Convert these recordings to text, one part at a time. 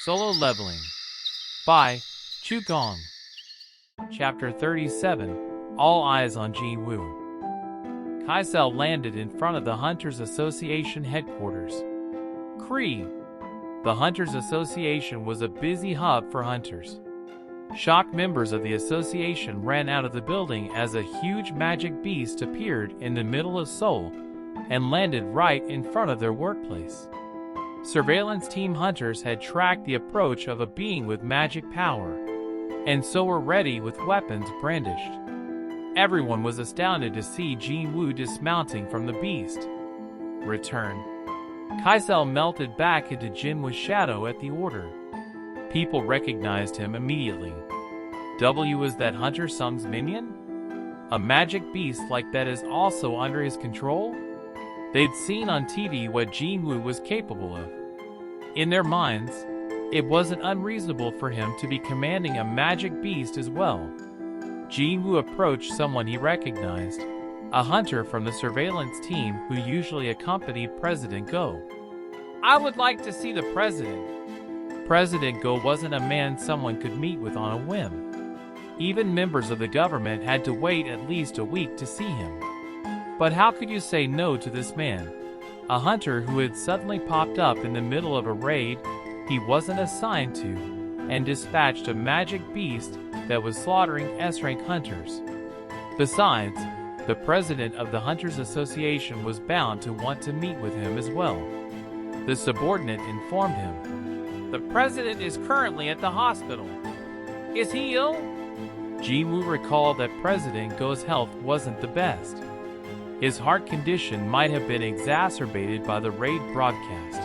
Solo Leveling by Chugong. Chapter 37. All Eyes on Jinwoo. Kaisel landed in front of the Hunters Association headquarters. Cree. The Hunters Association was a busy hub for hunters. Shocked members of the association ran out of the building as a huge magic beast appeared in the middle of Seoul and landed right in front of their workplace. Surveillance team hunters had tracked the approach of a being with magic power, and so were ready with weapons brandished. Everyone was astounded to see Jinwoo dismounting from the beast. Return. Kaisel melted back into Jinwoo's shadow at the order. People recognized him immediately. Was that Hunter Sung's minion? A magic beast like that is also under his control? They'd seen on TV what Jinwoo was capable of. In their minds, it wasn't unreasonable for him to be commanding a magic beast as well. Jinwoo approached someone he recognized, a hunter from the surveillance team who usually accompanied President Go. "I would like to see the president." President Go wasn't a man someone could meet with on a whim. Even members of the government had to wait at least a week to see him. But how could you say no to this man? A hunter who had suddenly popped up in the middle of a raid he wasn't assigned to, and dispatched a magic beast that was slaughtering S-rank hunters. Besides, the president of the Hunters Association was bound to want to meet with him as well. The subordinate informed him, "The president is currently at the hospital. Is he ill?" Jinwoo recalled that President Go's health wasn't the best. His heart condition might have been exacerbated by the raid broadcast.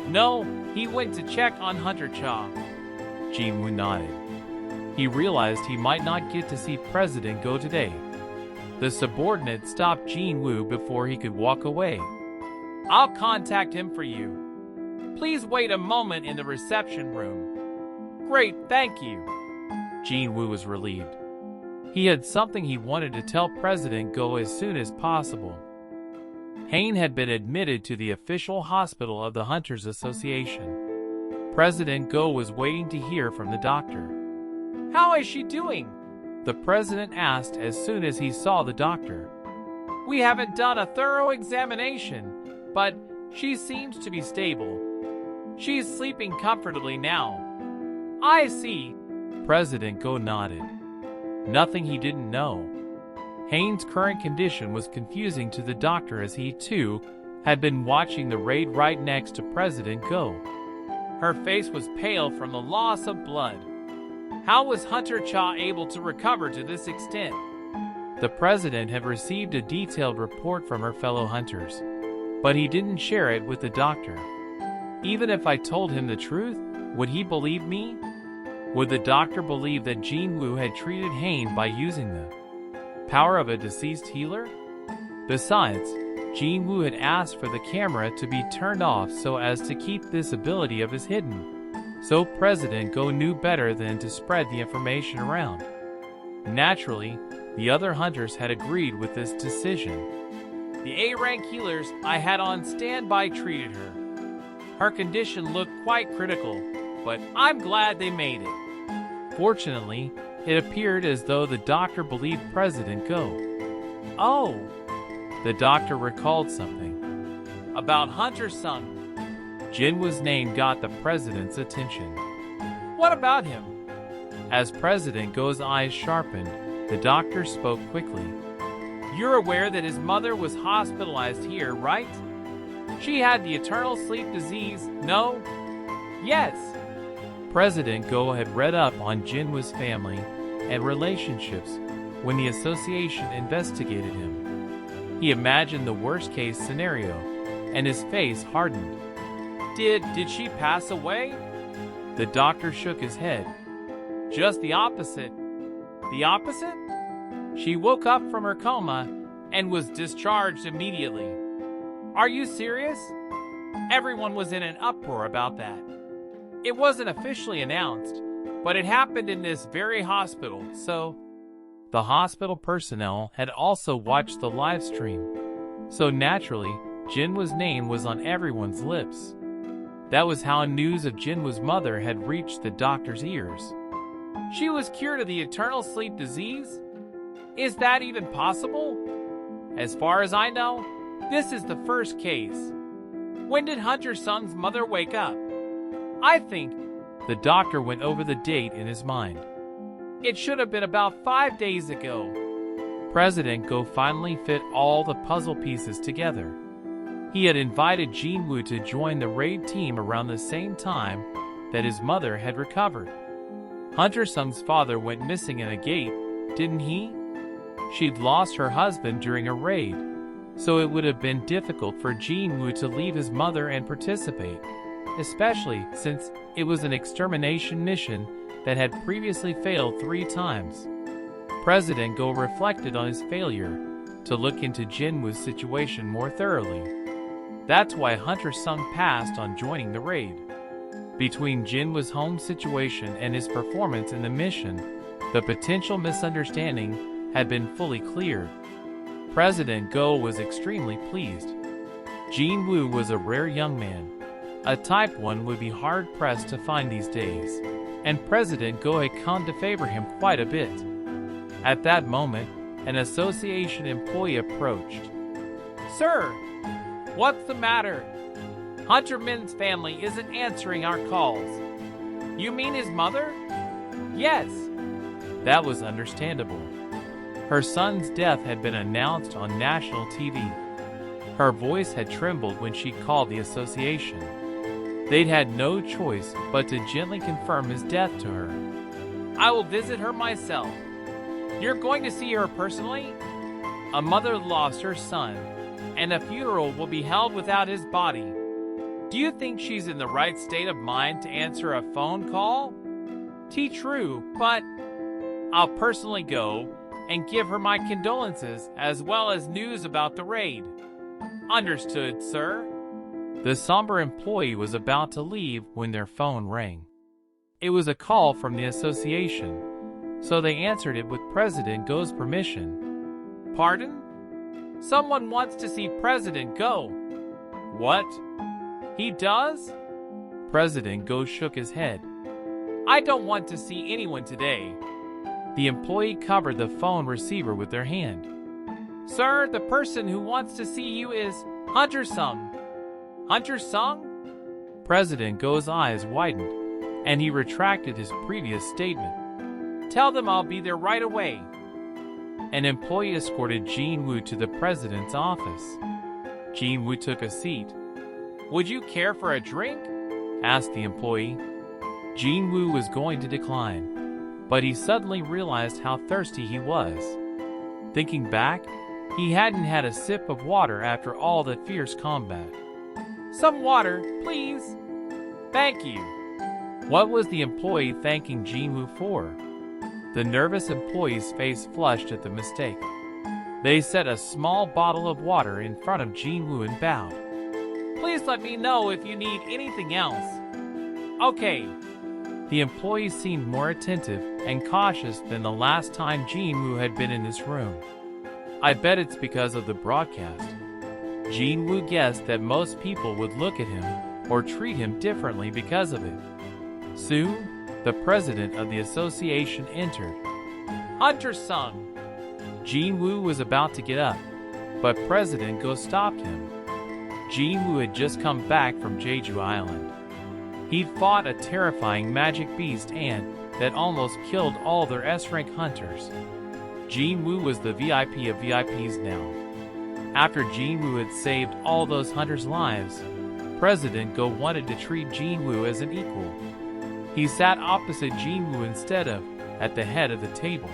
"No, he went to check on Hunter Cha." Jinwoo nodded. He realized he might not get to see President Go today. The subordinate stopped Jinwoo before he could walk away. "I'll contact him for you. Please wait a moment in the reception room." "Great, thank you." Jinwoo was relieved. He had something he wanted to tell President Go as soon as possible. Hain had been admitted to the official hospital of the Hunters Association. President Go was waiting to hear from the doctor. "How is she doing?" the president asked as soon as he saw the doctor. "We haven't done a thorough examination, but she seems to be stable. She's sleeping comfortably now." "I see." President Go nodded. Nothing he didn't know. Hain's current condition was confusing to the doctor as he, too, had been watching the raid right next to President Go. Her face was pale from the loss of blood. How was Hunter Cha able to recover to this extent? The president had received a detailed report from her fellow hunters, but he didn't share it with the doctor. Even if I told him the truth, would he believe me? Would the doctor believe that Jinwoo had treated Hain by using the power of a deceased healer? Besides, Jinwoo had asked for the camera to be turned off so as to keep this ability of his hidden. So President Go knew better than to spread the information around. Naturally, the other hunters had agreed with this decision. "The A-rank healers I had on standby treated her. Her condition looked quite critical, but I'm glad they made it." Fortunately, it appeared as though the doctor believed President Go. "Oh!" The doctor recalled something. "About Hunter Sung." Jinwoo's name got the president's attention. "What about him?" As President Go's eyes sharpened, the doctor spoke quickly. "You're aware that his mother was hospitalized here, right? She had the eternal sleep disease, no?" "Yes." President Go had read up on Jinwoo's family and relationships when the association investigated him. He imagined the worst-case scenario, and his face hardened. Did she pass away?" The doctor shook his head. "Just the opposite." "The opposite?" "She woke up from her coma and was discharged immediately." "Are you serious?" Everyone was in an uproar about that. "It wasn't officially announced, but it happened in this very hospital, so..." The hospital personnel had also watched the live stream, so naturally, Jinwoo's name was on everyone's lips. That was how news of Jinwoo's mother had reached the doctor's ears. She was cured of the eternal sleep disease? Is that even possible? As far as I know, this is the first case. When did Hunter Sung's mother wake up? I think the doctor went over the date in his mind. It should have been about 5 days ago. President Go finally fit all the puzzle pieces together. He had invited Jinwoo to join the raid team around the same time that his mother had recovered. Hunter Sung's father went missing in a gate, didn't he? She'd lost her husband during a raid, so it would have been difficult for Jinwoo to leave his mother and participate, especially since it was an extermination mission that had previously failed 3 times. President Go reflected on his failure to look into Jinwoo's situation more thoroughly. That's why Hunter Sung passed on joining the raid. Between Jinwoo's home situation and his performance in the mission, the potential misunderstanding had been fully cleared. President Go was extremely pleased. Jinwoo was a rare young man. A type 1 would be hard-pressed to find these days, and President Go had come to favor him quite a bit. At that moment, an association employee approached. "Sir, what's the matter? Hunter Min's family isn't answering our calls." "You mean his mother?" "Yes." That was understandable. Her son's death had been announced on national TV. Her voice had trembled when she called the association. They'd had no choice but to gently confirm his death to her. "I will visit her myself." "You're going to see her personally?" "A mother lost her son, and a funeral will be held without his body." "Do you think she's in the right state of mind to answer a phone call?" "True, but I'll personally go and give her my condolences as well as news about the raid." "Understood, sir." The somber employee was about to leave when their phone rang. It was a call from the association, so they answered it with President Go's permission. "Pardon? Someone wants to see President Go." "What? He does?" President Go shook his head. "I don't want to see anyone today." The employee covered the phone receiver with their hand. "Sir, the person who wants to see you is Hunter Sung." "Hunter Sung?" President Go's eyes widened, and he retracted his previous statement. "Tell them I'll be there right away." An employee escorted Jinwoo to the president's office. Jinwoo took a seat. "Would you care for a drink?" asked the employee. Jinwoo was going to decline, but he suddenly realized how thirsty he was. Thinking back, he hadn't had a sip of water after all the fierce combat. "Some water, please." "Thank you." What was the employee thanking Jinwoo for? The nervous employee's face flushed at the mistake. They set a small bottle of water in front of Jinwoo and bowed. "Please let me know if you need anything else." "Okay." The employee seemed more attentive and cautious than the last time Jinwoo had been in this room. "I bet it's because of the broadcast." Jinwoo guessed that most people would look at him or treat him differently because of it. Soon, the president of the association entered. "Hunter Sung." Jinwoo was about to get up, but President Go stopped him. Jinwoo had just come back from Jeju Island. He'd fought a terrifying magic beast that almost killed all their S-rank hunters. Jinwoo was the VIP of VIPs now. After Jinwoo had saved all those hunters' lives, President Go wanted to treat Jinwoo as an equal. He sat opposite Jinwoo instead of at the head of the table.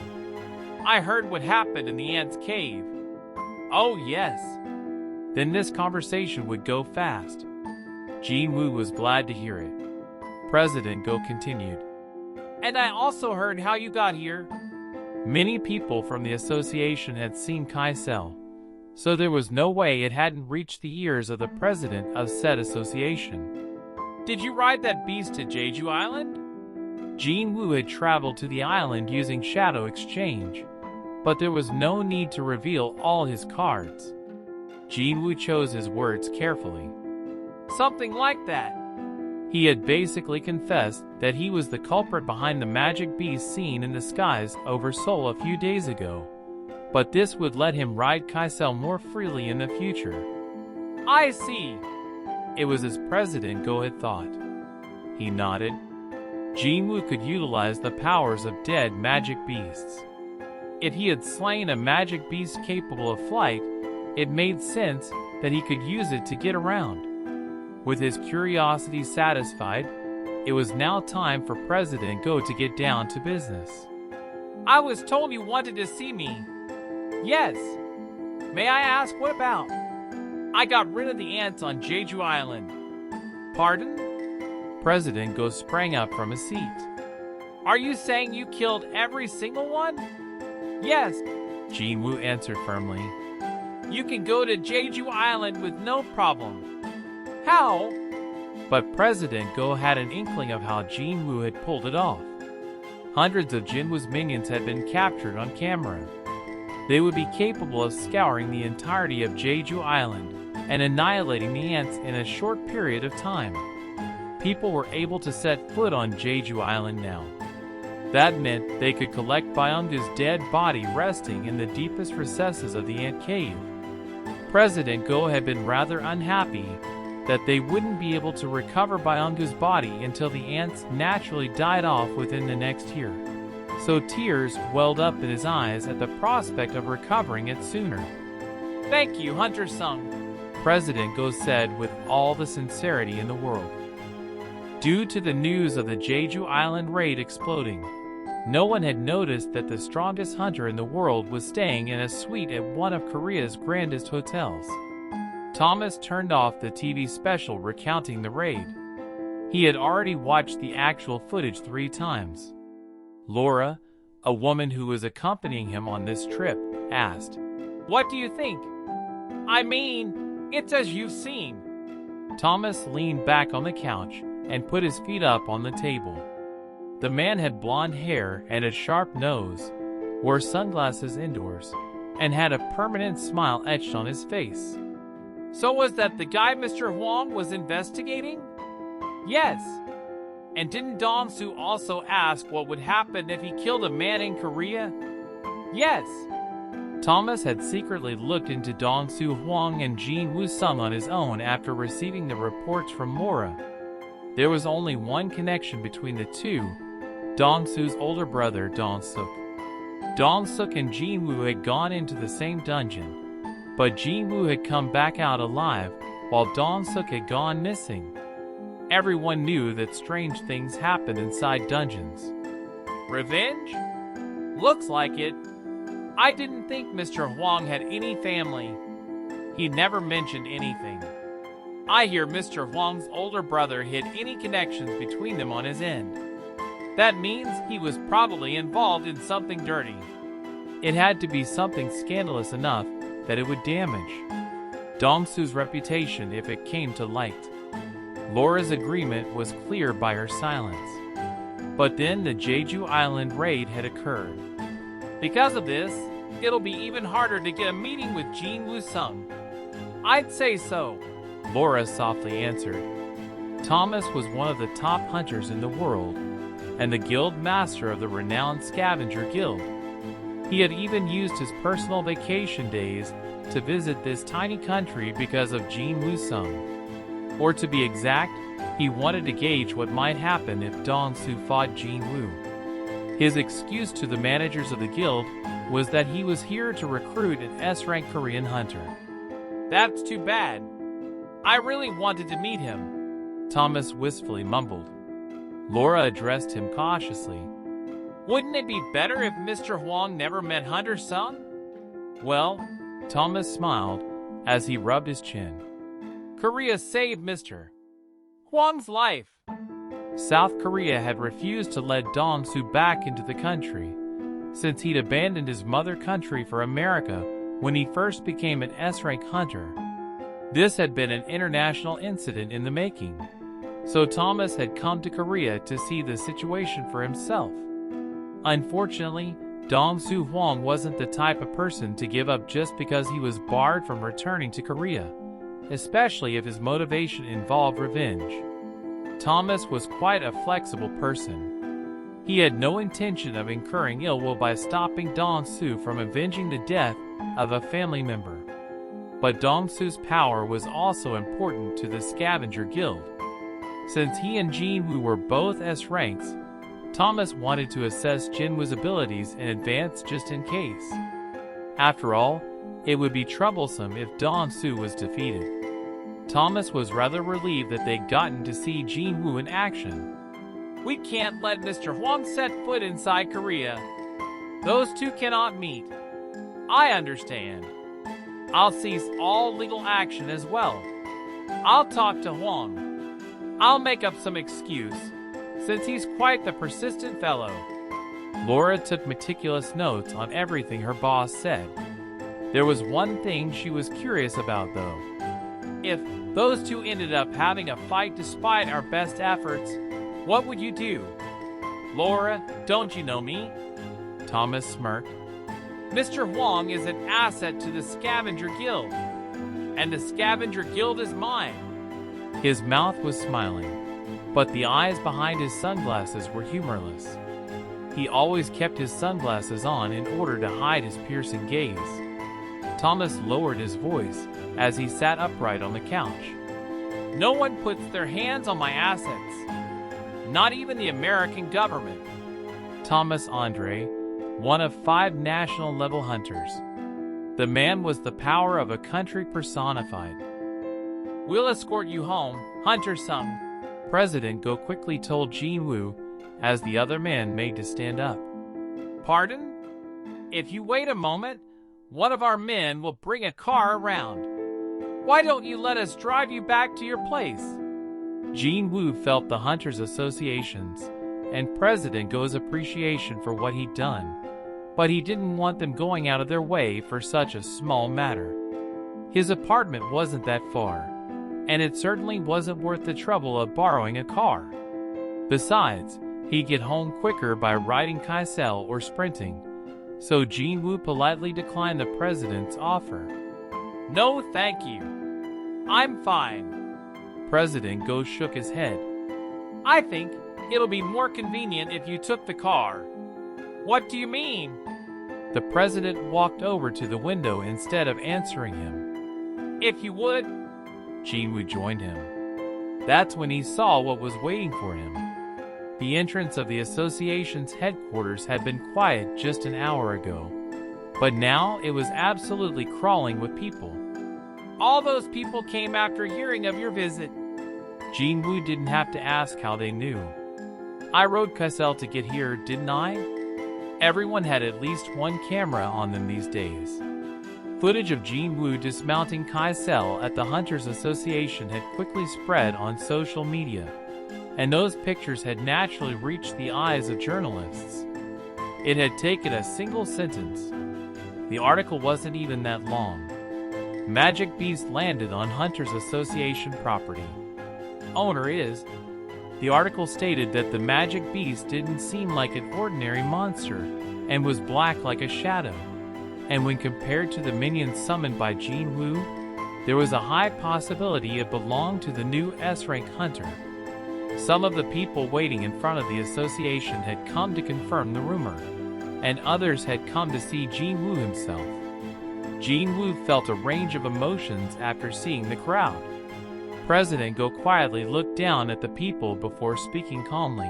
"I heard what happened in the ants' cave." "Oh, yes." Then this conversation would go fast. Jinwoo was glad to hear it. President Go continued. "And I also heard how you got here." Many people from the association had seen Kaisel, so there was no way it hadn't reached the ears of the president of said association. "Did you ride that beast to Jeju Island?" Jinwoo had traveled to the island using Shadow Exchange, but there was no need to reveal all his cards. Jinwoo chose his words carefully. "Something like that." He had basically confessed that he was the culprit behind the magic beast seen in the skies over Seoul a few days ago, but this would let him ride Kaisel more freely in the future. I see. It was as President Go had thought. He nodded. Jinwoo could utilize the powers of dead magic beasts. If he had slain a magic beast capable of flight, it made sense that he could use it to get around. With his curiosity satisfied, it was now time for President Go to get down to business. I was told you wanted to see me. Yes. May I ask what about? I got rid of the ants on Jeju Island. Pardon? President Go sprang up from his seat. Are you saying you killed every single one? Yes, Jinwoo answered firmly. You can go to Jeju Island with no problem. How? But President Go had an inkling of how Jinwoo had pulled it off. Hundreds of Jinwoo's minions had been captured on camera. They would be capable of scouring the entirety of Jeju Island and annihilating the ants in a short period of time. People were able to set foot on Jeju Island now. That meant they could collect Byunggu's dead body resting in the deepest recesses of the ant cave. President Go had been rather unhappy that they wouldn't be able to recover Byunggu's body until the ants naturally died off within the next year. So tears welled up in his eyes at the prospect of recovering it sooner. Thank you, Hunter Sung, President Go said with all the sincerity in the world. Due to the news of the Jeju Island raid exploding, no one had noticed that the strongest hunter in the world was staying in a suite at one of Korea's grandest hotels. Thomas turned off the TV special recounting the raid. He had already watched the actual footage 3 times. Laura, a woman who was accompanying him on this trip, asked, What do you think? I mean, it's as you've seen. Thomas leaned back on the couch and put his feet up on the table. The man had blonde hair and a sharp nose, wore sunglasses indoors, and had a permanent smile etched on his face. So was that the guy Mr. Huang was investigating? Yes. And didn't Dong-soo also ask what would happen if he killed a man in Korea? Yes. Thomas had secretly looked into Dong-soo Huang and Jin-woo Sung on his own after receiving the reports from Mora. There was only one connection between the two, Dong-soo's older brother Dong-suk. Dong-suk and Jinwoo had gone into the same dungeon, but Jinwoo had come back out alive while Dong-suk had gone missing. Everyone knew that strange things happened inside dungeons. Revenge? Looks like it. I didn't think Mr. Huang had any family. He never mentioned anything. I hear Mr. Huang's older brother hid any connections between them on his end. That means he was probably involved in something dirty. It had to be something scandalous enough that it would damage Dong-soo's reputation if it came to light. Laura's agreement was clear by her silence. But then the Jeju Island raid had occurred. Because of this, it'll be even harder to get a meeting with Jin-woo Sung. I'd say so, Laura softly answered. Thomas was one of the top hunters in the world, and the guild master of the renowned Scavenger Guild. He had even used his personal vacation days to visit this tiny country because of Jin-woo Sung. Or to be exact, he wanted to gauge what might happen if Dong-soo fought Jinwoo. His excuse to the managers of the guild was that he was here to recruit an S-rank Korean hunter. That's too bad. I really wanted to meet him, Thomas wistfully mumbled. Laura addressed him cautiously. Wouldn't it be better if Mr. Huang never met Hunter Sung? Well, Thomas smiled as he rubbed his chin. Korea saved Mr. Huang's life. South Korea had refused to let Dong-soo back into the country, since he'd abandoned his mother country for America when he first became an S-rank hunter. This had been an international incident in the making, so Thomas had come to Korea to see the situation for himself. Unfortunately, Dong-soo Huang wasn't the type of person to give up just because he was barred from returning to Korea, especially if his motivation involved revenge. Thomas was quite a flexible person. He had no intention of incurring ill will by stopping Dong-soo from avenging the death of a family member. But Dong-soo's power was also important to the Scavenger Guild. Since he and Jinwoo were both S ranks, Thomas wanted to assess Jinwoo's abilities in advance just in case. After all, it would be troublesome if Dong-soo was defeated. Thomas was rather relieved that they'd gotten to see Jinwoo in action. "We can't let Mr. Hwang set foot inside Korea. Those two cannot meet. I understand. I'll cease all legal action as well. I'll talk to Hwang. I'll make up some excuse, since he's quite the persistent fellow." Laura took meticulous notes on everything her boss said. There was one thing she was curious about, though. If those two ended up having a fight despite our best efforts, what would you do? "Laura, don't you know me?" Thomas smirked. "Mr. Hwang is an asset to the Scavenger Guild, and the Scavenger Guild is mine." His mouth was smiling, but the eyes behind his sunglasses were humorless. He always kept his sunglasses on in order to hide his piercing gaze. Thomas lowered his voice as he sat upright on the couch. "No one puts their hands on my assets. Not even the American government." Thomas Andre, one of 5 national-level hunters. The man was the power of a country personified. "We'll escort you home, Hunter Sung," President Go quickly told Jinwoo as the other men made to stand up. "Pardon? If you wait a moment, one of our men will bring a car around. Why don't you let us drive you back to your place?" Jinwoo felt the Hunters Association's and President Go's appreciation for what he'd done, but he didn't want them going out of their way for such a small matter. His apartment wasn't that far, and it certainly wasn't worth the trouble of borrowing a car. Besides, he'd get home quicker by riding Kaisel or sprinting, so Jinwoo politely declined the president's offer. "No, thank you. I'm fine." President Go shook his head. "I think it'll be more convenient if you took the car." "What do you mean?" The president walked over to the window instead of answering him. "If you would." Jinwoo joined him. That's when he saw what was waiting for him. The entrance of the association's headquarters had been quiet just an hour ago, but now it was absolutely crawling with people. "All those people came after hearing of your visit." Jinwoo didn't have to ask how they knew. "I rode Kaisel to get here, didn't I?" Everyone had at least one camera on them these days. Footage of Jinwoo dismounting Kaisel at the Hunters Association had quickly spread on social media, and those pictures had naturally reached the eyes of journalists. It had taken a single sentence. The article wasn't even that long. Magic Beast landed on Hunters Association property. Owner is. The article stated that the magic beast didn't seem like an ordinary monster and was black like a shadow. And when compared to the minions summoned by Jinwoo, there was a high possibility it belonged to the new S-rank hunter. Some of the people waiting in front of the association had come to confirm the rumor, and others had come to see Jinwoo himself. Jinwoo felt a range of emotions after seeing the crowd. President Go quietly looked down at the people before speaking calmly.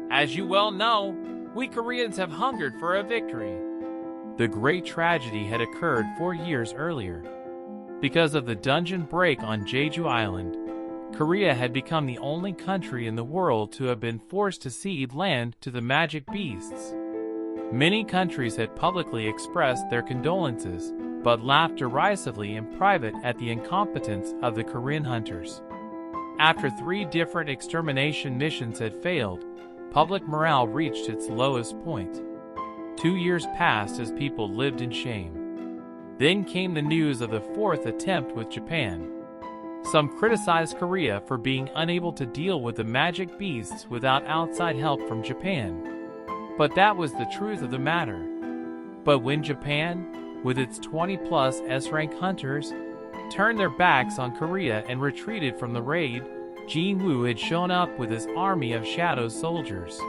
"As you well know, we Koreans have hungered for a victory." The great tragedy had occurred 4 years earlier. Because of the dungeon break on Jeju Island, Korea had become the only country in the world to have been forced to cede land to the magic beasts. Many countries had publicly expressed their condolences, but laughed derisively in private at the incompetence of the Korean hunters. After 3 different extermination missions had failed, public morale reached its lowest point. 2 years passed as people lived in shame. Then came the news of the 4th attempt with Japan. Some criticized Korea for being unable to deal with the magic beasts without outside help from Japan. But that was the truth of the matter. But when Japan, with its 20-plus S-rank hunters, turned their backs on Korea and retreated from the raid, Jinwoo had shown up with his army of shadow soldiers.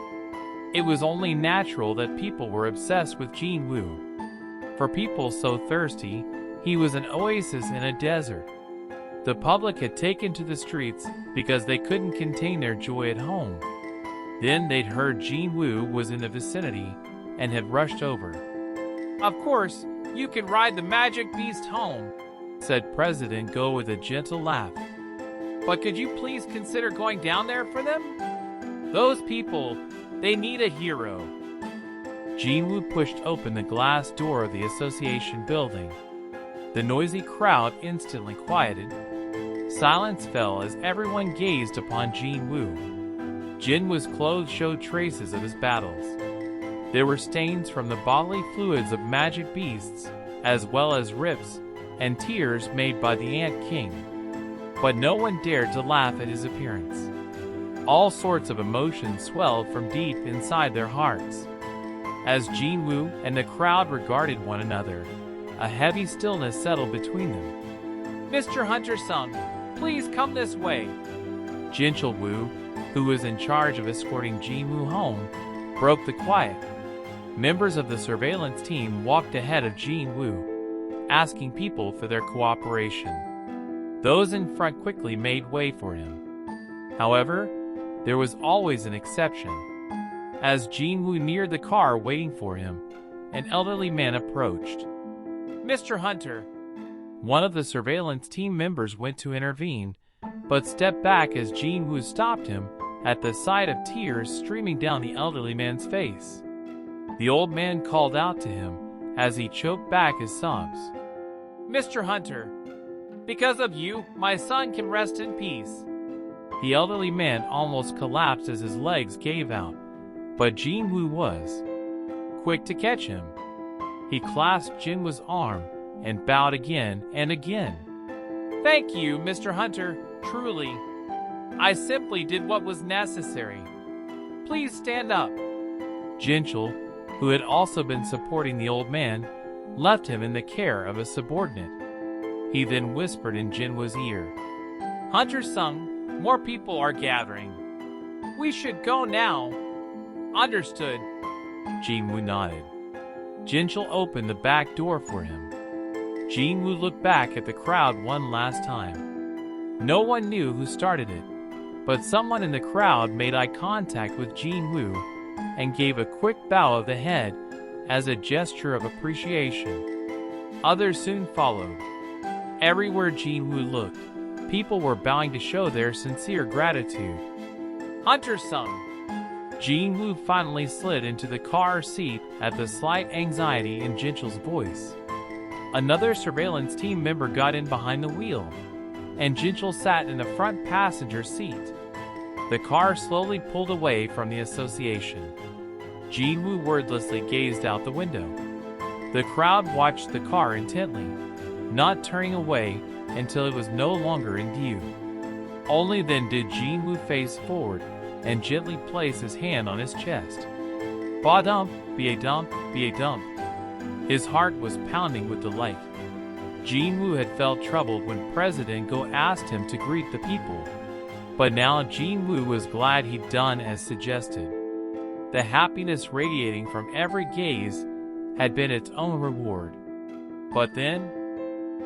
It was only natural that people were obsessed with Jinwoo. For people so thirsty, he was an oasis in a desert. The public had taken to the streets because they couldn't contain their joy at home. Then they'd heard Jinwoo was in the vicinity and had rushed over. "Of course, you can ride the magic beast home," said President Go with a gentle laugh. "But could you please consider going down there for them? Those people, they need a hero." Jinwoo pushed open the glass door of the association building. The noisy crowd instantly quieted. Silence fell as everyone gazed upon Jinwoo. Jinwoo's clothes showed traces of his battles. There were stains from the bodily fluids of magic beasts, as well as rips and tears made by the Ant King. But no one dared to laugh at his appearance. All sorts of emotions swelled from deep inside their hearts. As Jinwoo and the crowd regarded one another, a heavy stillness settled between them. "Mr. Hunter-sung, please come this way." Jinwoo, who was in charge of escorting Jinwoo home, broke the quiet. Members of the surveillance team walked ahead of Jinwoo, asking people for their cooperation. Those in front quickly made way for him. However, there was always an exception. As Jinwoo neared the car waiting for him, an elderly man approached. "Mr. Hunter." One of the surveillance team members went to intervene, but stepped back as Jinwoo stopped him at the sight of tears streaming down the elderly man's face. The old man called out to him as he choked back his sobs. "Mr. Hunter, because of you, my son can rest in peace." The elderly man almost collapsed as his legs gave out, but Jinwoo was quick to catch him. He clasped Jinwoo's arm and bowed again and again. "Thank you, Mr. Hunter, truly. I simply did what was necessary. Please stand up." Jinchul, who had also been supporting the old man, left him in the care of a subordinate. He then whispered in Jinwoo's ear, "Hunter-sung, more people are gathering. We should go now." "Understood." Jinwoo nodded. Jinchul opened the back door for him. Jinwoo looked back at the crowd one last time. No one knew who started it, but someone in the crowd made eye contact with Jinwoo and gave a quick bow of the head as a gesture of appreciation. Others soon followed. Everywhere Jinwoo looked, people were bowing to show their sincere gratitude. "Hunter-sung." Jinwoo finally slid into the car seat at the slight anxiety in Jinchul's voice. Another surveillance team member got in behind the wheel, and Jinchul sat in the front passenger seat. The car slowly pulled away from the association. Jinwoo wordlessly gazed out the window. The crowd watched the car intently, not turning away until it was no longer in view. Only then did Jinwoo face forward and gently place his hand on his chest. "Ba-dump, be-a-dump, be-a-dump." His heart was pounding with delight. Jinwoo had felt troubled when President Go asked him to greet the people, but now Jinwoo was glad he'd done as suggested. The happiness radiating from every gaze had been its own reward. But then,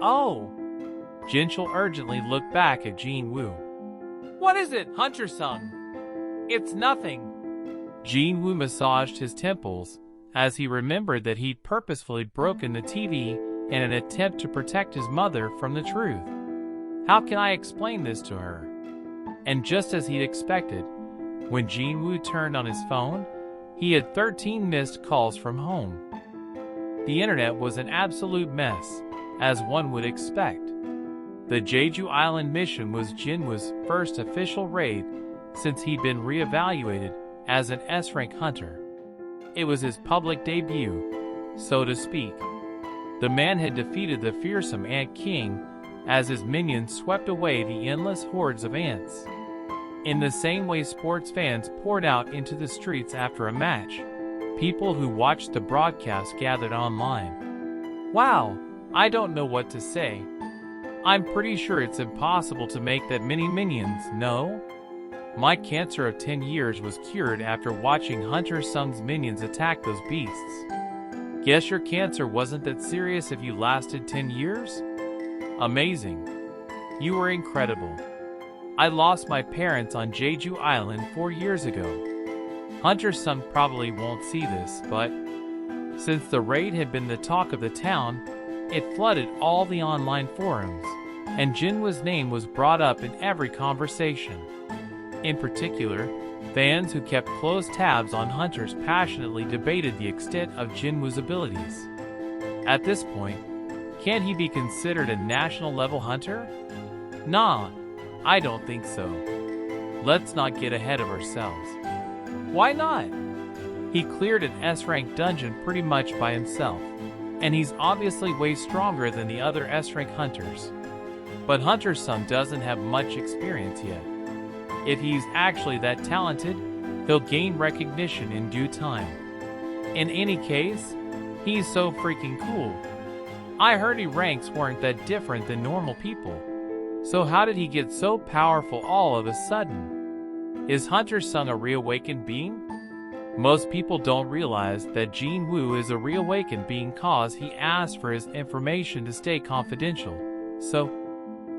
oh! Jinchul urgently looked back at Jinwoo. "What is it, Hunter-sung?" "It's nothing." Jinwoo massaged his temples as he remembered that he'd purposefully broken the TV in an attempt to protect his mother from the truth. How can I explain this to her? And just as he'd expected, when Jinwoo turned on his phone, he had 13 missed calls from home. The internet was an absolute mess, as one would expect. The Jeju Island mission was Jinwoo's first official raid since he'd been reevaluated as an S-rank hunter. It was his public debut, so to speak. The man had defeated the fearsome Ant King as his minions swept away the endless hordes of ants. In the same way sports fans poured out into the streets after a match, people who watched the broadcast gathered online. "Wow, I don't know what to say. I'm pretty sure it's impossible to make that many minions, no? My cancer of 10 years was cured after watching Hunter Sung's minions attack those beasts. Guess your cancer wasn't that serious if you lasted 10 years? Amazing. You were incredible. I lost my parents on Jeju Island 4 years ago. Hunter Sung probably won't see this, but since the raid had been the talk of the town, it flooded all the online forums, and Jinwoo's name was brought up in every conversation. In particular, fans who kept close tabs on hunters passionately debated the extent of Jinwoo's abilities. At this point, can he be considered a national-level hunter? Nah, I don't think so. Let's not get ahead of ourselves. Why not? He cleared an S-rank dungeon pretty much by himself, and he's obviously way stronger than the other S-rank hunters. But Hunter Sung doesn't have much experience yet. If he's actually that talented, he'll gain recognition in due time. In any case, he's so freaking cool. I heard his ranks weren't that different than normal people. So how did he get so powerful all of a sudden? Is Hunter Sung a reawakened being? Most people don't realize that Jinwoo is a reawakened being cause he asked for his information to stay confidential. So,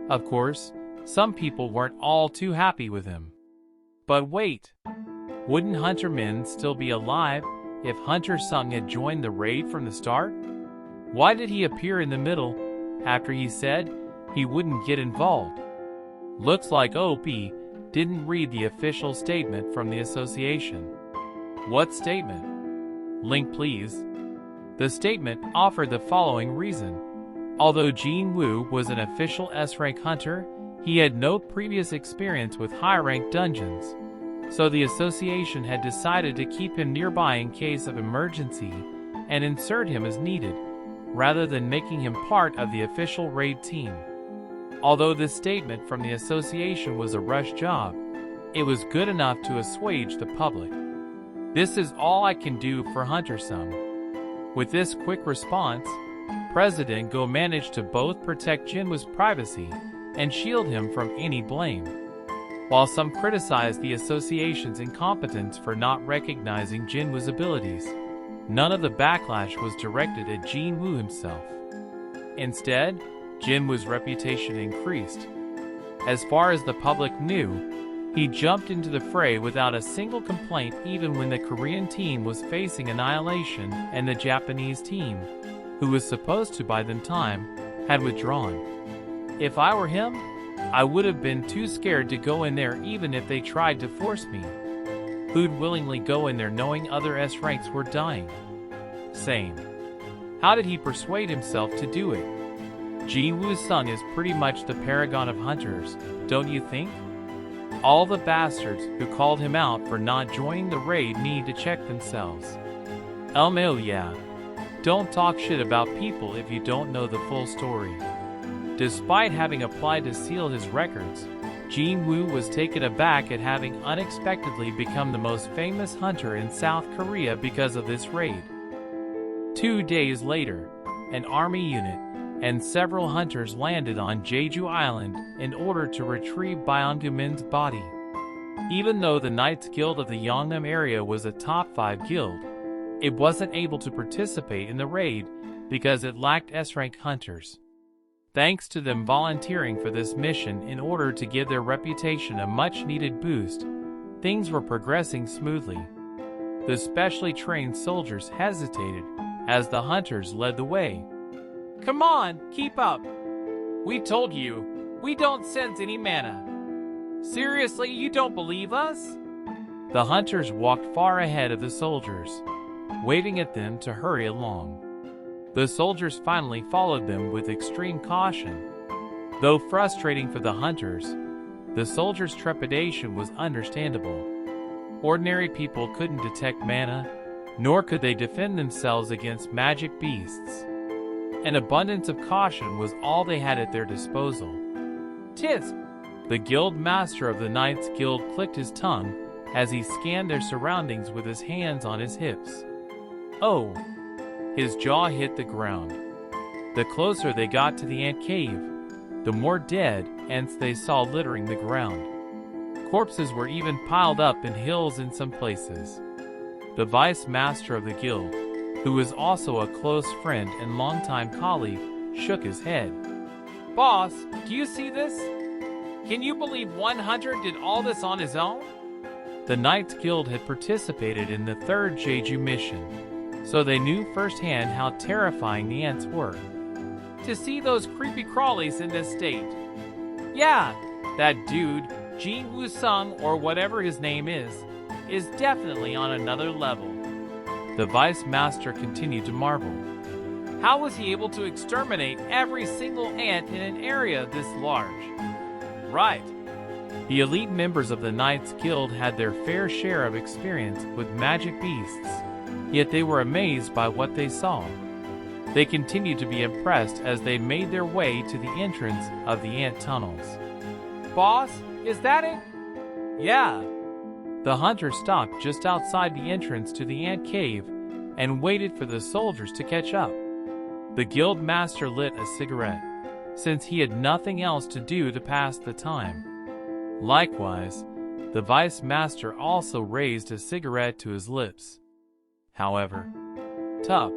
of course, some people weren't all too happy with him. But wait, wouldn't Hunter Min still be alive if Hunter Sung had joined the raid from the start? Why did he appear in the middle after he said he wouldn't get involved? Looks like OP didn't read the official statement from the association. What statement? Link please. The statement offered the following reason. Although Jinwoo was an official S-rank hunter, he had no previous experience with high-rank dungeons. So the association had decided to keep him nearby in case of emergency and insert him as needed, rather than making him part of the official raid team. Although this statement from the association was a rush job, it was good enough to assuage the public. This is all I can do for Hunter Sung. With this quick response, President Go managed to both protect Jinwoo's privacy and shield him from any blame. While some criticized the association's incompetence for not recognizing Jinwoo's abilities, none of the backlash was directed at Jinwoo himself. Instead, Jinwoo's reputation increased. As far as the public knew, he jumped into the fray without a single complaint even when the Korean team was facing annihilation and the Japanese team, who was supposed to buy them time, had withdrawn. If I were him, I would have been too scared to go in there even if they tried to force me. Who'd willingly go in there knowing other S ranks were dying? Same. How did he persuade himself to do it? Jinwoo Sung is pretty much the paragon of hunters, don't you think? All the bastards who called him out for not joining the raid need to check themselves. Yeah. Don't talk shit about people if you don't know the full story. Despite having applied to seal his records, Jinwoo was taken aback at having unexpectedly become the most famous hunter in South Korea because of this raid. 2 days later, an army unit and several hunters landed on Jeju Island in order to retrieve Byung-min's body. Even though the Knights Guild of the Yeongnam area was a top 5 guild, it wasn't able to participate in the raid because it lacked S-rank hunters. Thanks to them volunteering for this mission in order to give their reputation a much-needed boost, things were progressing smoothly. The specially trained soldiers hesitated as the hunters led the way. Come on, keep up. We told you, we don't sense any mana. Seriously, you don't believe us? The hunters walked far ahead of the soldiers, waving at them to hurry along. The soldiers finally followed them with extreme caution. Though frustrating for the hunters, the soldiers' trepidation was understandable. Ordinary people couldn't detect mana, nor could they defend themselves against magic beasts. An abundance of caution was all they had at their disposal. Tisk! The guild master of the Knights Guild clicked his tongue as he scanned their surroundings with his hands on his hips. Oh! His jaw hit the ground. The closer they got to the ant cave, the more dead ants they saw littering the ground. Corpses were even piled up in hills in some places. The vice master of the guild, who was also a close friend and longtime colleague, shook his head. "Boss, do you see this? Can you believe one hunter did all this on his own?" The Knights Guild had participated in the third Jeju mission, so they knew firsthand how terrifying the ants were. To see those creepy crawlies in this state. Yeah, that dude, Jinwoo Sung or whatever his name is definitely on another level. The vice master continued to marvel. How was he able to exterminate every single ant in an area this large? Right. The elite members of the Knights Guild had their fair share of experience with magic beasts, yet they were amazed by what they saw. They continued to be impressed as they made their way to the entrance of the ant tunnels. "Boss, is that it?" "Yeah." The hunter stopped just outside the entrance to the ant cave and waited for the soldiers to catch up. The guild master lit a cigarette, since he had nothing else to do to pass the time. Likewise, the vice master also raised a cigarette to his lips. However, tough.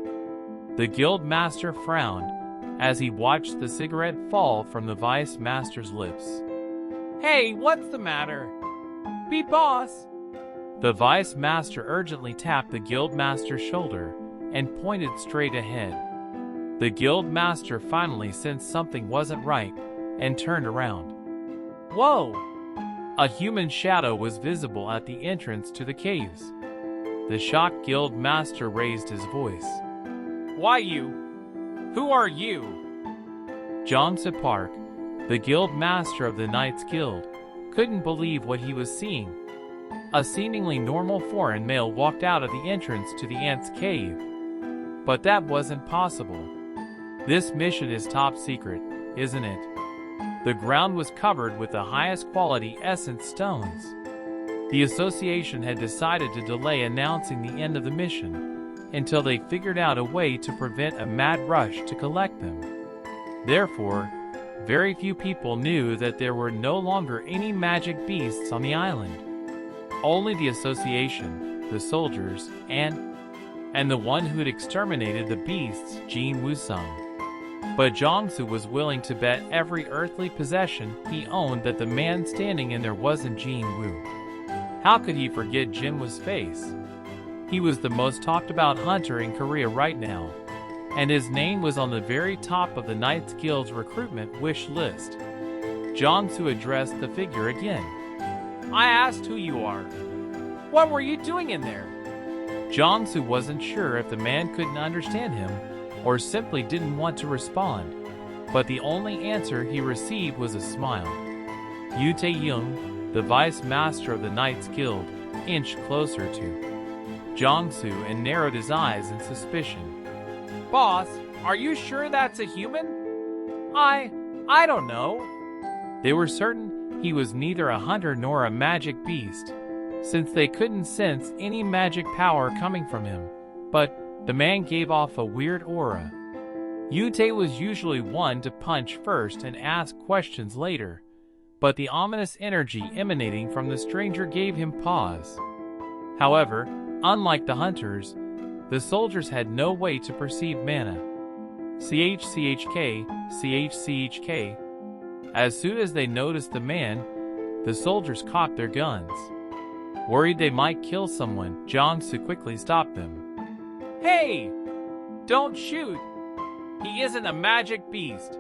The guild master frowned as he watched the cigarette fall from the vice master's lips. "Hey, what's the matter? Be boss!" The vice master urgently tapped the guild master's shoulder and pointed straight ahead. The guild master finally sensed something wasn't right and turned around. Whoa! A human shadow was visible at the entrance to the caves. The shocked guild master raised his voice. "Why you? Who are you?" Jong-soo Park, the guild master of the Knights Guild, couldn't believe what he was seeing. A seemingly normal foreign male walked out of the entrance to the ants' cave. But that wasn't possible. This mission is top secret, isn't it? The ground was covered with the highest quality essence stones. The association had decided to delay announcing the end of the mission until they figured out a way to prevent a mad rush to collect them. Therefore, very few people knew that there were no longer any magic beasts on the island. Only the association, the soldiers, and the one who had exterminated the beasts, Jinwoo. But Jong-soo was willing to bet every earthly possession he owned that the man standing in there wasn't Jinwoo. How could he forget Jinwoo's face? He was the most talked about hunter in Korea right now, and his name was on the very top of the Knights Guild's recruitment wish list. Jong-soo addressed the figure again. "I asked who you are. What were you doing in there?" Jong-soo wasn't sure if the man couldn't understand him or simply didn't want to respond, but the only answer he received was a smile. Yoo Tae-young, the vice master of the Knights Guild, inched closer to Jong-soo and narrowed his eyes in suspicion. "Boss, are you sure that's a human?" I don't know." They were certain he was neither a hunter nor a magic beast, since they couldn't sense any magic power coming from him, but the man gave off a weird aura. Yute was usually one to punch first and ask questions later, but the ominous energy emanating from the stranger gave him pause. However, unlike the hunters, the soldiers had no way to perceive mana. CHCHK, CHCHK. As soon as they noticed the man, the soldiers cocked their guns. Worried they might kill someone, Jong-soo quickly stopped them. "Hey! Don't shoot! He isn't a magic beast.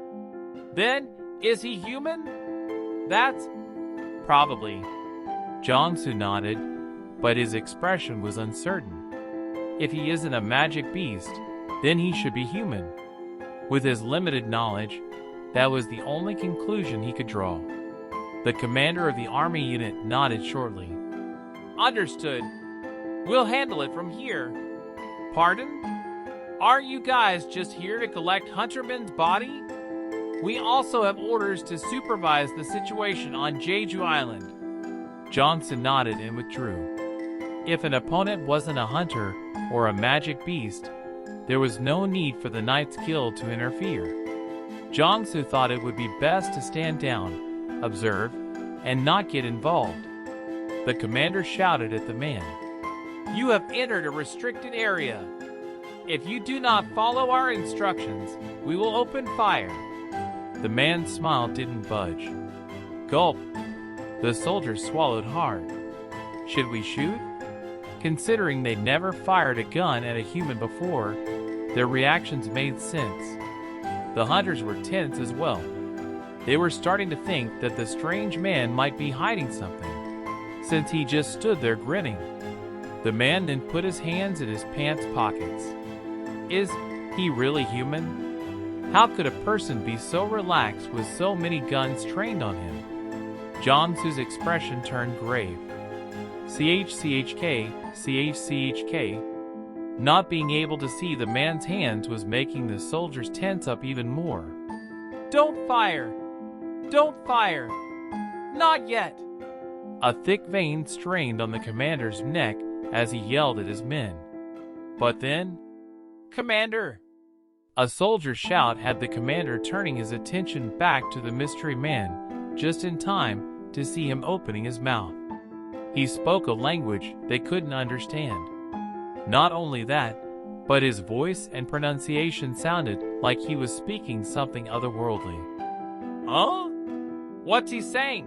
Then, is he human?" "That's probably." Jong-soo nodded, but his expression was uncertain. If he isn't a magic beast, then he should be human. With his limited knowledge, that was the only conclusion he could draw. The commander of the army unit nodded shortly. "Understood. We'll handle it from here." "Pardon? Aren't you guys just here to collect Hunterman's body? We also have orders to supervise the situation on Jeju Island." Johnson nodded and withdrew. If an opponent wasn't a hunter or a magic beast, there was no need for the Knights Guild to interfere. Jong-soo thought it would be best to stand down, observe, and not get involved. The commander shouted at the man, "You have entered a restricted area. If you do not follow our instructions, we will open fire." The man's smile didn't budge. Gulp. The soldier swallowed hard. Should we shoot? Considering they'd never fired a gun at a human before, their reactions made sense. The hunters were tense as well. They were starting to think that the strange man might be hiding something, since he just stood there grinning. The man then put his hands in his pants pockets. Is he really human? How could a person be so relaxed with so many guns trained on him? Jong-soo's expression turned grave. CHCHK. Not being able to see the man's hands was making the soldiers tense up even more. "Don't fire! Don't fire! Not yet!" A thick vein strained on the commander's neck as he yelled at his men. But then, "Commander!" A soldier's shout had the commander turning his attention back to the mystery man, just in time to see him opening his mouth. He spoke a language they couldn't understand. Not only that, but his voice and pronunciation sounded like he was speaking something otherworldly. "Huh? What's he saying?"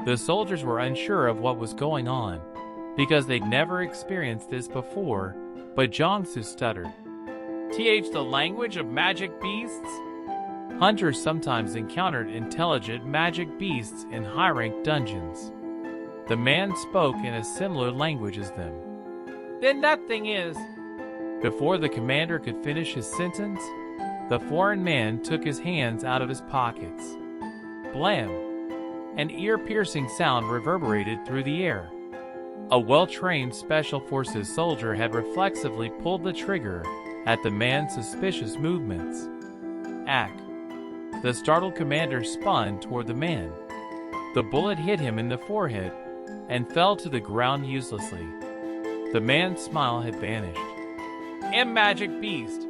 The soldiers were unsure of what was going on, because they'd never experienced this before, but Jong-soo stuttered. The language of magic beasts?" Hunters sometimes encountered intelligent magic beasts in high-ranked dungeons. The man spoke in a similar language as them. "Then that thing is..." Before the commander could finish his sentence, the foreign man took his hands out of his pockets. Blam! An ear-piercing sound reverberated through the air. A well-trained Special Forces soldier had reflexively pulled the trigger at the man's suspicious movements. Ack! The startled commander spun toward the man. The bullet hit him in the forehead and fell to the ground uselessly. The man's smile had vanished. "Magic beast!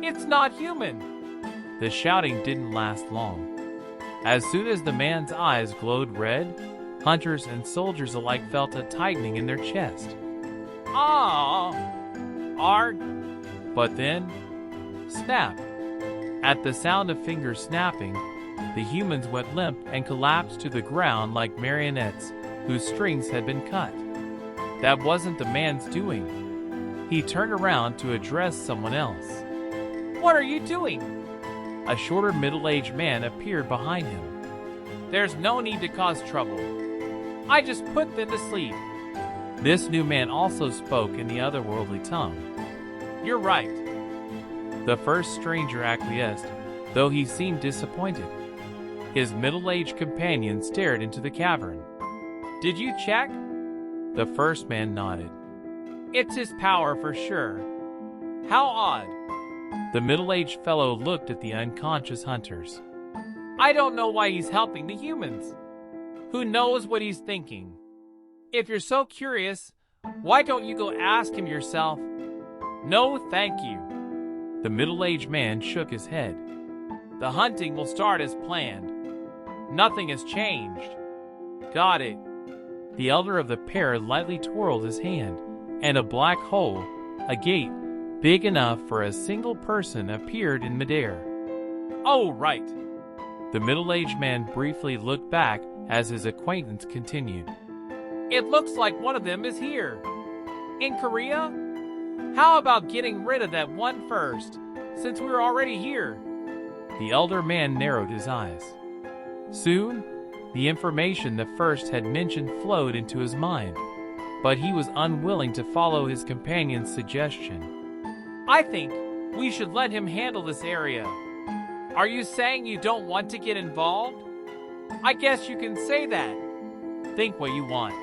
It's not human!" The shouting didn't last long. As soon as the man's eyes glowed red, hunters and soldiers alike felt a tightening in their chest. "Ah! Arg!" But then, snap! At the sound of fingers snapping, the humans went limp and collapsed to the ground like marionettes whose strings had been cut. That wasn't the man's doing. He turned around to address someone else. "What are you doing?" A shorter middle-aged man appeared behind him. "There's no need to cause trouble. I just put them to sleep." This new man also spoke in the otherworldly tongue. "You're right." The first stranger acquiesced, though he seemed disappointed. His middle-aged companion stared into the cavern. "Did you check?" The first man nodded. "It's his power for sure. How odd." The middle-aged fellow looked at the unconscious hunters. "I don't know why he's helping the humans. Who knows what he's thinking? If you're so curious, why don't you go ask him yourself?" "No, thank you." The middle-aged man shook his head. "The hunting will start as planned. Nothing has changed." "Got it." The elder of the pair lightly twirled his hand, and a black hole, a gate, big enough for a single person appeared in midair. "Oh, right." The middle-aged man briefly looked back as his acquaintance continued. "It looks like one of them is here. In Korea? How about getting rid of that one first, since we're already here?" The elder man narrowed his eyes. Soon, the information the first had mentioned flowed into his mind, but he was unwilling to follow his companion's suggestion. "I think we should let him handle this area. Are you saying you don't want to get involved? I guess you can say that. Think what you want."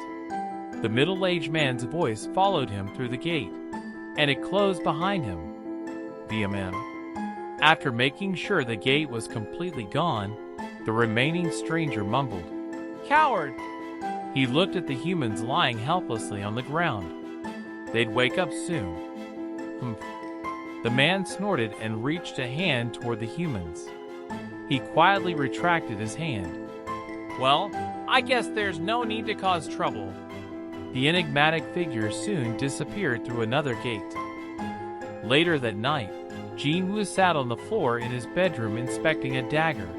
The middle-aged man's voice followed him through the gate, and it closed behind him. VMM. After making sure the gate was completely gone, the remaining stranger mumbled, "Coward!" He looked at the humans lying helplessly on the ground. They'd wake up soon. Humph. The man snorted and reached a hand toward the humans. He quietly retracted his hand. "Well, I guess there's no need to cause trouble." The enigmatic figure soon disappeared through another gate. Later that night, Jinwoo sat on the floor in his bedroom inspecting a dagger.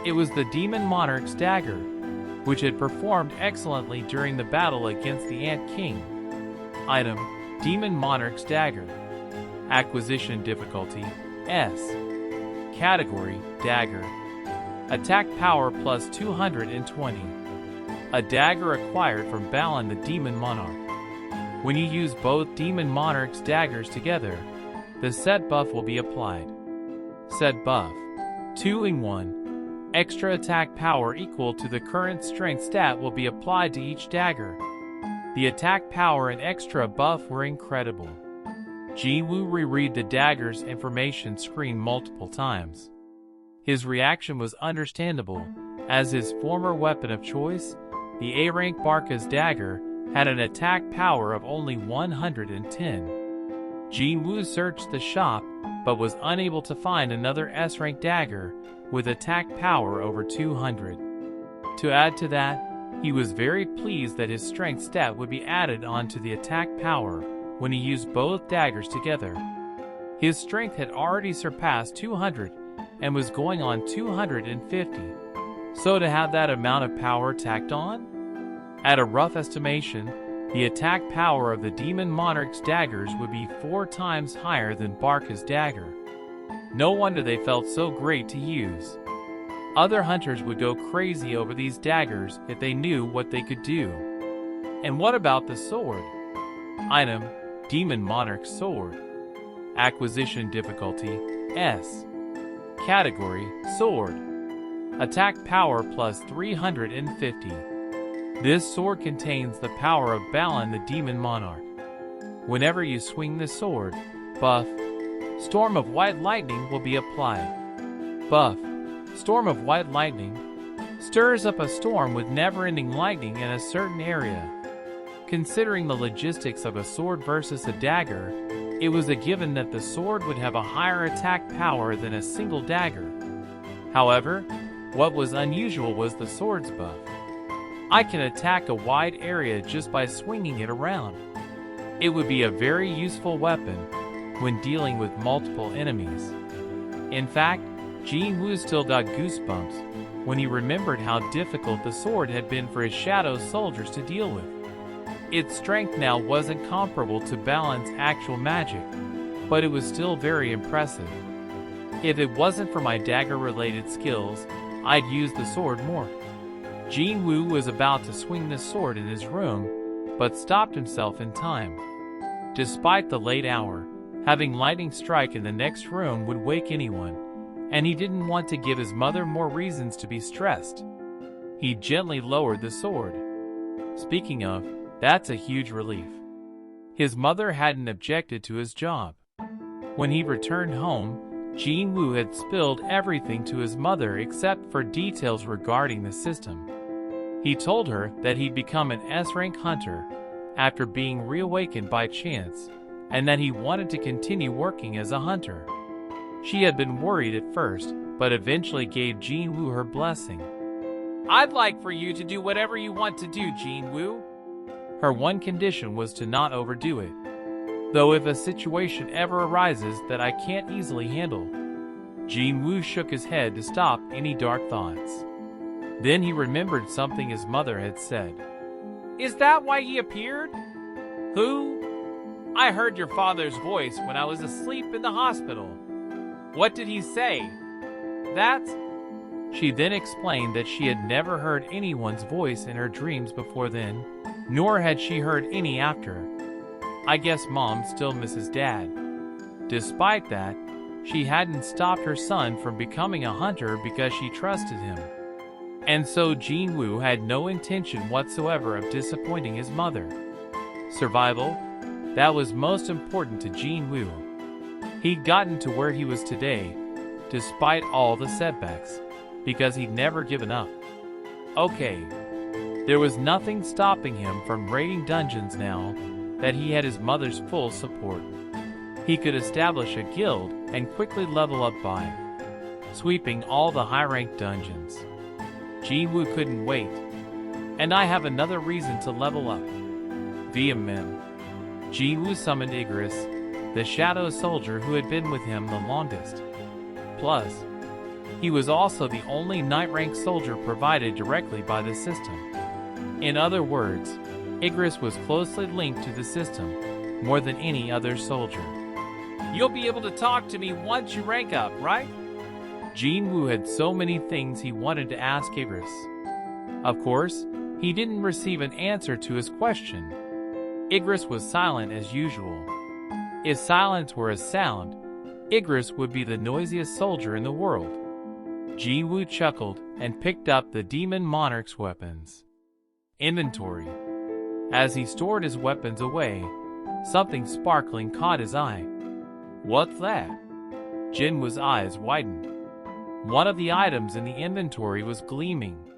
It was the Demon Monarch's dagger, which had performed excellently during the battle against the Ant King. Item: Demon Monarch's dagger. Acquisition difficulty: S. Category: Dagger. Attack power plus 220. A dagger acquired from Balan the Demon Monarch. When you use both Demon Monarch's daggers together, the set buff will be applied. Set buff: 2-in-1. Extra attack power equal to the current strength stat will be applied to each dagger. The attack power and extra buff were incredible. Jinwoo reread the dagger's information screen multiple times. His reaction was understandable, as his former weapon of choice, the A-rank Barca's dagger, had an attack power of only 110. Jinwoo searched the shop, but was unable to find another S-rank dagger with attack power over 200. To add to that, he was very pleased that his strength stat would be added onto the attack power when he used both daggers together. His strength had already surpassed 200 and was going on 250. So to have that amount of power tacked on? At a rough estimation, the attack power of the Demon Monarch's daggers would be 4 times higher than Barca's dagger. No wonder they felt so great to use. Other hunters would go crazy over these daggers if they knew what they could do. And what about the sword? Item: Demon Monarch's sword. Acquisition difficulty: S. Category: Sword. Attack power plus 350. This sword contains the power of Balan the Demon Monarch. Whenever you swing the sword, buff: Storm of White Lightning will be applied. Buff: Storm of White Lightning stirs up a storm with never-ending lightning in a certain area. Considering the logistics of a sword versus a dagger, it was a given that the sword would have a higher attack power than a single dagger. However, what was unusual was the sword's buff. I can attack a wide area just by swinging it around. It would be a very useful weapon when dealing with multiple enemies. In fact, Jinwoo still got goosebumps when he remembered how difficult the sword had been for his shadow soldiers to deal with. Its strength now wasn't comparable to Balan's actual magic, but it was still very impressive. If it wasn't for my dagger-related skills, I'd use the sword more. Jinwoo was about to swing the sword in his room, but stopped himself in time. Despite the late hour, having lightning strike in the next room would wake anyone, and he didn't want to give his mother more reasons to be stressed. He gently lowered the sword. Speaking of, that's a huge relief. His mother hadn't objected to his job. When he returned home, Jinwoo had spilled everything to his mother except for details regarding the system. He told her that he'd become an S-rank hunter after being reawakened by chance, and that he wanted to continue working as a hunter. She had been worried at first, but eventually gave Jinwoo her blessing. "I'd like for you to do whatever you want to do, Jinwoo." Her one condition was to not overdo it. Though if a situation ever arises that I can't easily handle. Jinwoo shook his head to stop any dark thoughts. Then he remembered something his mother had said. "Is that why he appeared?" "Who?" "I heard your father's voice when I was asleep in the hospital." "What did he say?" "That's..." She then explained that she had never heard anyone's voice in her dreams before then, nor had she heard any after. I guess Mom still misses Dad. Despite that, she hadn't stopped her son from becoming a hunter because she trusted him. And so Jinwoo had no intention whatsoever of disappointing his mother. Survival, that was most important to Jinwoo. He'd gotten to where he was today, despite all the setbacks, because he'd never given up. Okay, there was nothing stopping him from raiding dungeons now that he had his mother's full support. He could establish a guild and quickly level up by sweeping all the high-ranked dungeons. Jinwoo couldn't wait. And I have another reason to level up. Via Mim. Jinwoo summoned Icarus, the shadow soldier who had been with him the longest. Plus, he was also the only night-rank soldier provided directly by the system. In other words, Icarus was closely linked to the system, more than any other soldier. You'll be able to talk to me once you rank up, right? Jinwoo had so many things he wanted to ask Icarus. Of course, he didn't receive an answer to his question. Icarus was silent as usual. If silence were a sound, Icarus would be the noisiest soldier in the world. Jinwoo chuckled and picked up the Demon Monarch's weapons. Inventory. As he stored his weapons away, something sparkling caught his eye. What's that? Jinwoo's eyes widened. One of the items in the inventory was gleaming.